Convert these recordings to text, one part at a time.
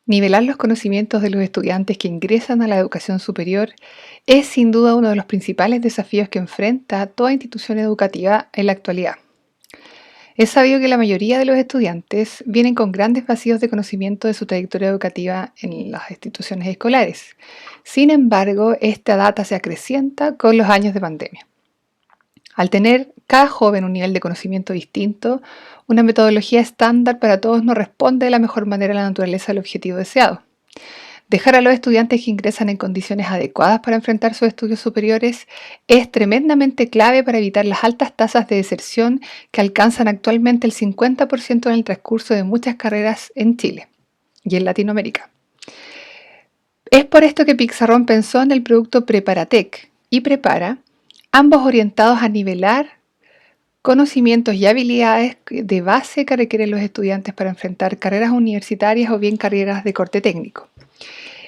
Nivelar los conocimientos de los estudiantes que ingresan a la educación superior es sin duda uno de los principales desafíos que enfrenta toda institución educativa en la actualidad. Es sabido que la mayoría de los estudiantes vienen con grandes vacíos de conocimiento de su trayectoria educativa en las instituciones escolares. Sin embargo, esta data se acrecienta con los años de pandemia. Al tener cada joven un nivel de conocimiento distinto, una metodología estándar para todos no responde de la mejor manera a la naturaleza del objetivo deseado. Dejar a los estudiantes que ingresan en condiciones adecuadas para enfrentar sus estudios superiores es tremendamente clave para evitar las altas tasas de deserción que alcanzan actualmente el 50% en el transcurso de muchas carreras en Chile y en Latinoamérica. Es por esto que Pixarrón pensó en el producto Preparatec y Prepara, ambos orientados a nivelar conocimientos y habilidades de base que requieren los estudiantes para enfrentar carreras universitarias o bien carreras de corte técnico.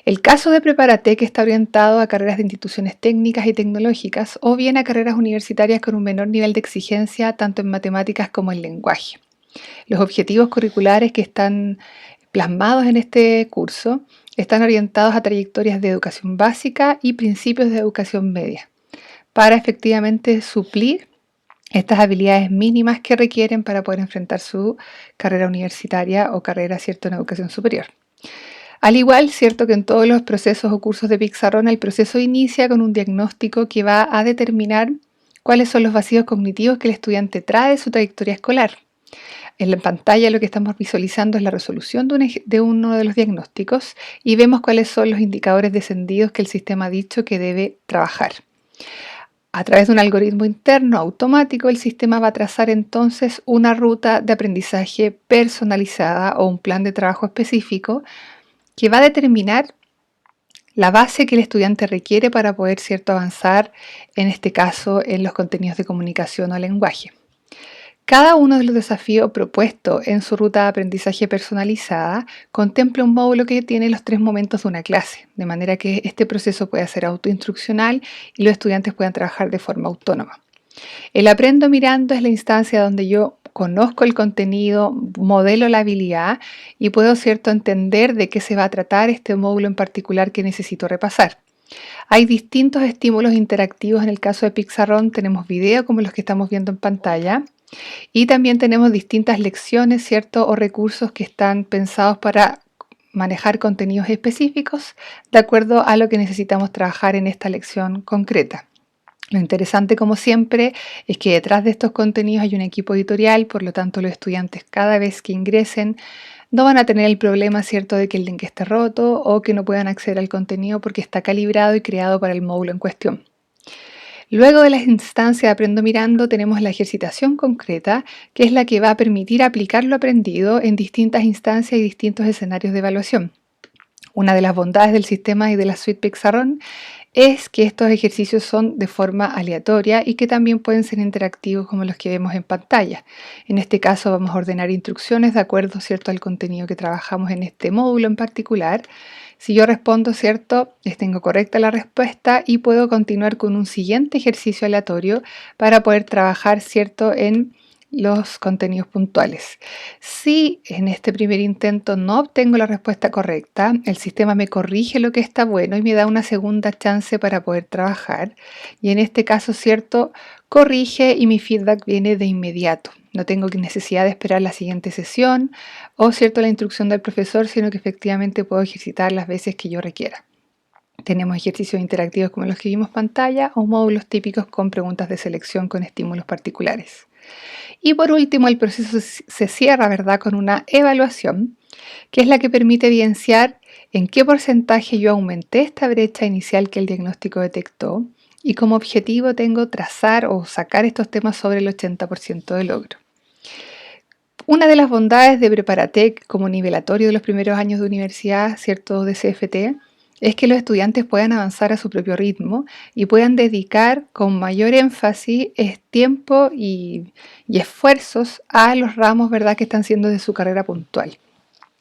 El caso de Preparatec está orientado a carreras de instituciones técnicas y tecnológicas o bien a carreras universitarias con un menor nivel de exigencia tanto en matemáticas como en lenguaje. Los objetivos curriculares que están plasmados en este curso están orientados a trayectorias de educación básica y principios de educación media para efectivamente suplir estas habilidades mínimas que requieren para poder enfrentar su carrera universitaria o carrera, ¿cierto?, en educación superior. Al igual, cierto que en todos los procesos o cursos de Pixarrón, el proceso inicia con un diagnóstico que va a determinar cuáles son los vacíos cognitivos que el estudiante trae de su trayectoria escolar. En la pantalla lo que estamos visualizando es la resolución de uno de los diagnósticos y vemos cuáles son los indicadores descendidos que el sistema ha dicho que debe trabajar. A través de un algoritmo interno automático, el sistema va a trazar entonces una ruta de aprendizaje personalizada o un plan de trabajo específico que va a determinar la base que el estudiante requiere para poder, ¿cierto?, avanzar, en este caso, en los contenidos de comunicación o lenguaje. Cada uno de los desafíos propuestos en su ruta de aprendizaje personalizada contempla un módulo que tiene los 3 momentos de una clase, de manera que este proceso pueda ser autoinstruccional y los estudiantes puedan trabajar de forma autónoma. El aprendo mirando es la instancia donde yo conozco el contenido, modelo la habilidad y puedo, ¿cierto?, entender de qué se va a tratar este módulo en particular que necesito repasar. Hay distintos estímulos interactivos en el caso de Pixarrón, tenemos videos como los que estamos viendo en pantalla y también tenemos distintas lecciones, ¿cierto?, o recursos que están pensados para manejar contenidos específicos de acuerdo a lo que necesitamos trabajar en esta lección concreta. Lo interesante, como siempre, es que detrás de estos contenidos hay un equipo editorial, por lo tanto los estudiantes cada vez que ingresen no van a tener el problema, ¿cierto?, de que el link esté roto o que no puedan acceder al contenido porque está calibrado y creado para el módulo en cuestión. Luego de las instancias de Aprendo Mirando tenemos la ejercitación concreta, que es la que va a permitir aplicar lo aprendido en distintas instancias y distintos escenarios de evaluación. Una de las bondades del sistema y de la suite Pixarrón es que estos ejercicios son de forma aleatoria y que también pueden ser interactivos como los que vemos en pantalla. En este caso vamos a ordenar instrucciones de acuerdo, ¿cierto?, al contenido que trabajamos en este módulo en particular. Si yo respondo, ¿cierto?, les tengo correcta la respuesta y puedo continuar con un siguiente ejercicio aleatorio para poder trabajar, ¿cierto?, en los contenidos puntuales. Si en este primer intento no obtengo la respuesta correcta, el sistema me corrige lo que está bueno y me da una segunda chance para poder trabajar. Y en este caso, ¿cierto?, corrige y mi feedback viene de inmediato. No tengo necesidad de esperar la siguiente sesión o, ¿cierto?, la instrucción del profesor, sino que efectivamente puedo ejercitar las veces que yo requiera. Tenemos ejercicios interactivos como los que vimos en pantalla o módulos típicos con preguntas de selección con estímulos particulares. Y por último, el proceso se cierra, ¿verdad?, con una evaluación, que es la que permite evidenciar en qué porcentaje yo aumenté esta brecha inicial que el diagnóstico detectó y como objetivo tengo trazar o sacar estos temas sobre el 80% de logro. Una de las bondades de Preparatec como nivelatorio de los primeros años de universidad, ¿cierto?, de CFT, es que los estudiantes puedan avanzar a su propio ritmo y puedan dedicar con mayor énfasis tiempo y esfuerzos a los ramos, ¿verdad?, que están siendo de su carrera puntual.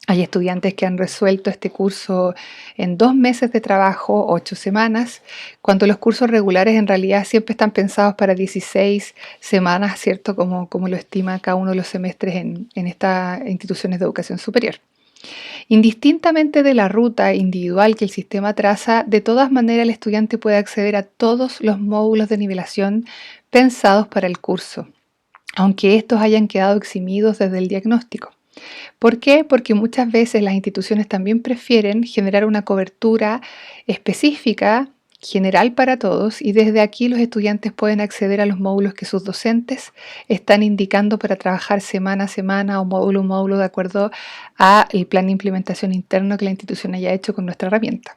Hay estudiantes que han resuelto este curso en 2 meses de trabajo, 8 semanas, cuando los cursos regulares en realidad siempre están pensados para 16 semanas, ¿cierto?, como lo estima cada uno de los semestres en estas instituciones de educación superior. Indistintamente de la ruta individual que el sistema traza, de todas maneras el estudiante puede acceder a todos los módulos de nivelación pensados para el curso, aunque estos hayan quedado eximidos desde el diagnóstico. ¿Por qué? Porque muchas veces las instituciones también prefieren generar una cobertura específica, general para todos, y desde aquí los estudiantes pueden acceder a los módulos que sus docentes están indicando para trabajar semana a semana o módulo a módulo de acuerdo al plan de implementación interno que la institución haya hecho con nuestra herramienta.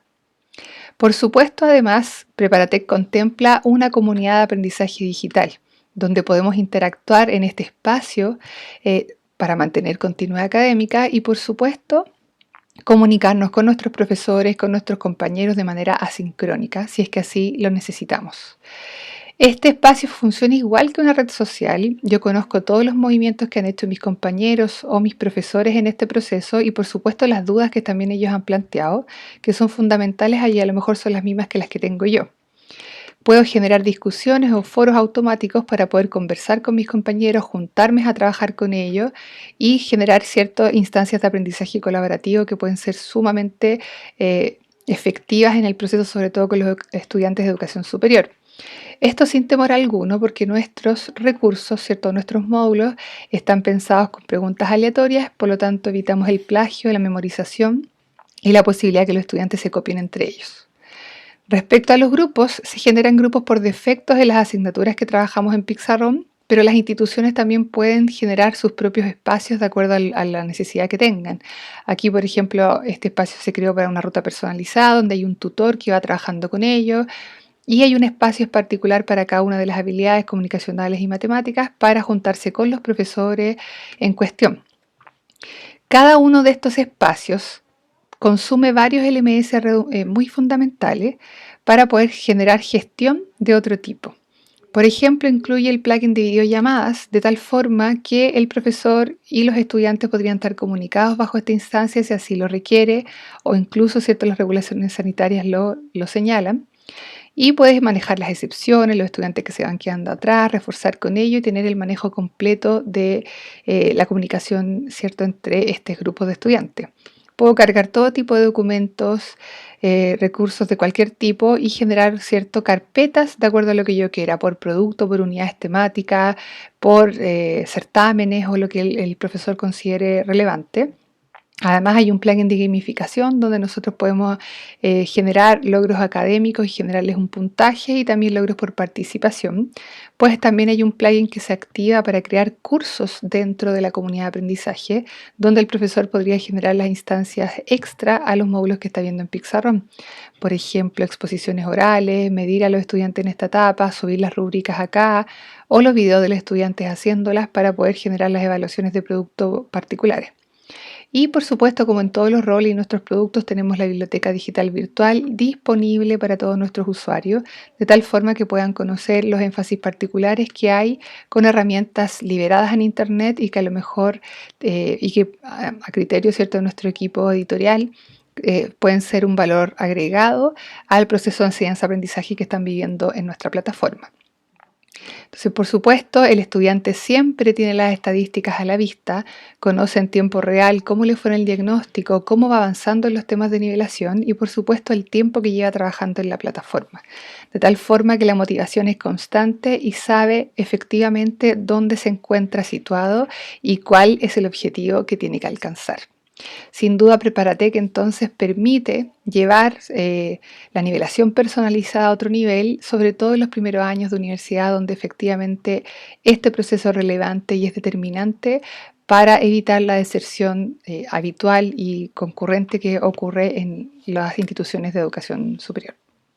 Por supuesto, además, Preparatec contempla una comunidad de aprendizaje digital, donde podemos interactuar en este espacio para mantener continuidad académica y, por supuesto, comunicarnos con nuestros profesores, con nuestros compañeros de manera asincrónica, si es que así lo necesitamos. Este espacio funciona igual que una red social. Yo conozco todos los movimientos que han hecho mis compañeros o mis profesores en este proceso y por supuesto las dudas que también ellos han planteado, que son fundamentales y a lo mejor son las mismas que las que tengo yo. Puedo generar discusiones o foros automáticos para poder conversar con mis compañeros, juntarme a trabajar con ellos y generar ciertas instancias de aprendizaje colaborativo que pueden ser sumamente efectivas en el proceso, sobre todo con los estudiantes de educación superior. Esto sin temor alguno, porque nuestros recursos, ¿cierto? Nuestros módulos están pensados con preguntas aleatorias, por lo tanto evitamos el plagio, la memorización y la posibilidad de que los estudiantes se copien entre ellos. Respecto a los grupos, se generan grupos por defectos en las asignaturas que trabajamos en Pixarrom, pero las instituciones también pueden generar sus propios espacios de acuerdo a la necesidad que tengan. Aquí, por ejemplo, este espacio se creó para una ruta personalizada, donde hay un tutor que va trabajando con ellos, y hay un espacio particular para cada una de las habilidades comunicacionales y matemáticas para juntarse con los profesores en cuestión. Cada uno de estos espacios consume varios LMS muy fundamentales para poder generar gestión de otro tipo. Por ejemplo, incluye el plugin de videollamadas de tal forma que el profesor y los estudiantes podrían estar comunicados bajo esta instancia si así lo requiere o incluso las regulaciones sanitarias lo señalan. Y puedes manejar las excepciones, los estudiantes que se van quedando atrás, reforzar con ello y tener el manejo completo de la comunicación, ¿cierto?, entre estos grupos de estudiantes. Puedo cargar todo tipo de documentos, recursos de cualquier tipo y generar, ¿cierto?, carpetas de acuerdo a lo que yo quiera, por producto, por unidades temáticas, por certámenes o lo que el profesor considere relevante. Además hay un plugin de gamificación donde nosotros podemos generar logros académicos y generarles un puntaje y también logros por participación. Pues también hay un plugin que se activa para crear cursos dentro de la comunidad de aprendizaje donde el profesor podría generar las instancias extra a los módulos que está viendo en Pixarrom. Por ejemplo, exposiciones orales, medir a los estudiantes en esta etapa, subir las rúbricas acá o los videos de los estudiantes haciéndolas para poder generar las evaluaciones de producto particulares. Y por supuesto, como en todos los roles y nuestros productos, tenemos la biblioteca digital virtual disponible para todos nuestros usuarios, de tal forma que puedan conocer los énfasis particulares que hay con herramientas liberadas en Internet y que a lo mejor, y que a criterio, ¿cierto?, de nuestro equipo editorial, pueden ser un valor agregado al proceso de enseñanza-aprendizaje que están viviendo en nuestra plataforma. Entonces, por supuesto, el estudiante siempre tiene las estadísticas a la vista, conoce en tiempo real cómo le fue en el diagnóstico, cómo va avanzando en los temas de nivelación y, por supuesto, el tiempo que lleva trabajando en la plataforma. De tal forma que la motivación es constante y sabe efectivamente dónde se encuentra situado y cuál es el objetivo que tiene que alcanzar. Sin duda, Preparatec entonces permite llevar la nivelación personalizada a otro nivel, sobre todo en los primeros años de universidad, donde efectivamente este proceso es relevante y es determinante para evitar la deserción habitual y concurrente que ocurre en las instituciones de educación superior.